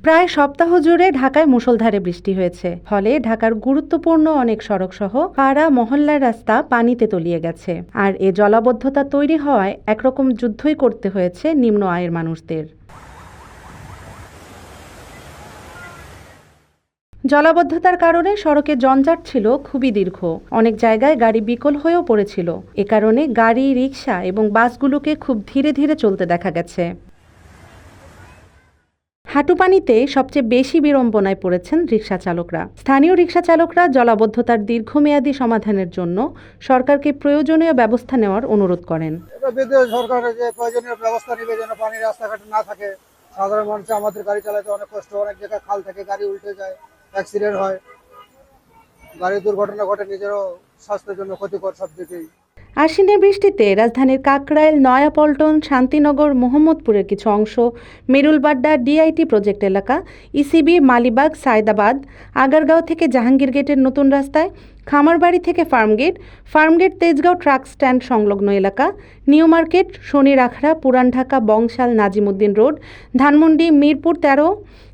প্রায় সপ্তাহ জুড়ে ঢাকায় মুষলধারে বৃষ্টি হয়েছে, ফলে ঢাকার গুরুত্বপূর্ণ অনেক সড়কসহ পাড়া মহল্লার রাস্তা পানিতে তলিয়ে গেছে। আর এ জলাবদ্ধতা তৈরি হওয়ায় একরকম যুদ্ধই করতে হয়েছে নিম্ন আয়ের মানুষদের। জলাবদ্ধতার কারণে সড়কে জঞ্জাট ছিল খুবই দীর্ঘ, অনেক জায়গায় গাড়ি বিকল হয়েও পড়েছিল। এ কারণে গাড়ি, রিকশা এবং বাসগুলোকে খুব ধীরে ধীরে চলতে দেখা গেছে। হাঁটু পানিতে সবচেয়ে বেশি বিড়ম্বনায় পড়েছেন রিকশা চালকরা। স্থানীয় রিকশা চালকরা জলাবদ্ধতার দীর্ঘমেয়াদী সমাধানের জন্য সরকারকে প্রয়োজনীয় ব্যবস্থা নেওয়ার অনুরোধ করেন। সরকারের যে প্রয়োজনীয় ব্যবস্থা নেবে যেন পানি রাস্তাঘাটে না থাকে। সাধারণ মানুষ আমাদের গাড়ি চালাতে অনেক কষ্ট, অনেক জায়গায় খাল থেকে গাড়ি উল্টে যায়, অ্যাক্সিডেন্ট হয়, গাড়ি দুর্ঘটনা ঘটে, নিজেরও স্বাস্থ্যের জন্য ক্ষতিকর সব দিকেই। আশ্বিনের বৃষ্টিতে রাজধানীর কাকরাইল, নয়াপল্টন, শান্তিনগর, মোহাম্মদপুরের কিছু অংশ, মেরুলবাড্ডা, ডিআইটি প্রজেক্ট এলাকা, ইসিবি, মালিবাগ, সায়দাবাদ, আগারগাঁও থেকে জাহাঙ্গীর গেটের নতুন রাস্তায়, খামারবাড়ি থেকে ফার্মগেট তেজগাঁও ট্রাক স্ট্যান্ড সংলগ্ন এলাকা, নিউ মার্কেট, শনির আখড়া, পুরান ঢাকা, বংশাল, নাজিমুদ্দিন রোড, ধানমন্ডি, মিরপুর 13,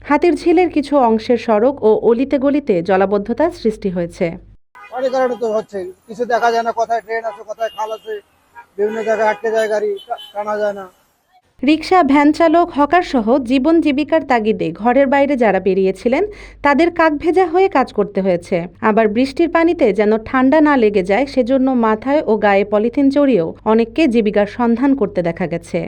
হাতিরঝিলের কিছু অংশের সড়ক ও অলিতে গলিতে জলাবদ্ধতার সৃষ্টি হয়েছে। অনেক কারণে তো হচ্ছে, কিছু দেখা যায় না, কোথায় ট্রেন আছে, কোথায় খাল আছে, বিভিন্ন জায়গায় আটকে যায়, গাড়ি টানা যায় না। রিকশা, ভ্যান চালক, হকার সহ জীবন জীবিকার তাগিদে ঘরের বাইরে যারা বেরিয়েছিলেন তাদের কাকভেজা হয়ে কাজ করতে হয়েছে। আবার বৃষ্টির পানিতে যেন ঠান্ডা না লেগে যায় সেজন্য মাথায় ও গায়ে পলিথিন জড়িয়েও অনেককে জীবিকার সন্ধান করতে দেখা গেছে।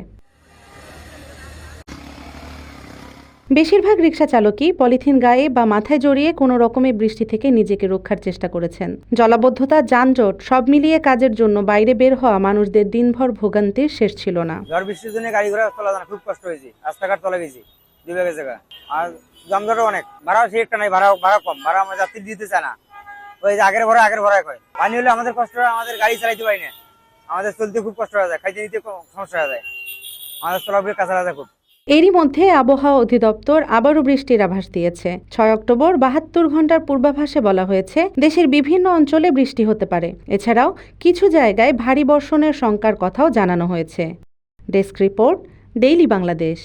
বেশিরভাগ রিকশা চালকই পলিথিন গায়ে বা মাথায় জড়িয়ে কোনো রকমে বৃষ্টি থেকে নিজেকে রক্ষার চেষ্টা করেছেন। জলাবদ্ধতা, যানজট সব মিলিয়ে কাজের জন্য বাইরে বের হওয়া মানুষদের দিনভর ভোগান্তির শেষ ছিল না। ঝড় বৃষ্টির জন্য গাড়ি ঘোড়া চলা যায় না, খুব কষ্ট হয়েছে, রাস্তাঘাট চলে গেছি দুই ভাগের জায়গা। আর যানজটও অনেক, ভাড়াও সে একটা নাই, ভাড়া কম, ভাড়া আমার যাত্রী দিতে চায় না। ওই যে আগের ভরা কয় পানি হলে আমাদের কষ্ট হয়, আমাদের গাড়ি চালাইতে পারি না, আমাদের চলতে খুব কষ্ট হয়ে যায়, খাইতে নিতে সমস্যা হয়ে যায়, আমাদের চলাফেরা কাঁচা যায় খুব। এরই মধ্যে আবহাওয়া অধিদপ্তর আবারও বৃষ্টির আভাস দিয়েছে। 6 অক্টোবর 72 ঘন্টার পূর্বাভাসে বলা হয়েছে দেশের বিভিন্ন অঞ্চলে বৃষ্টি হতে পারে। এছাড়াও কিছু জায়গায় ভারী বর্ষণের শঙ্কার কথাও জানানো হয়েছে। Desk report, daily Bangladesh.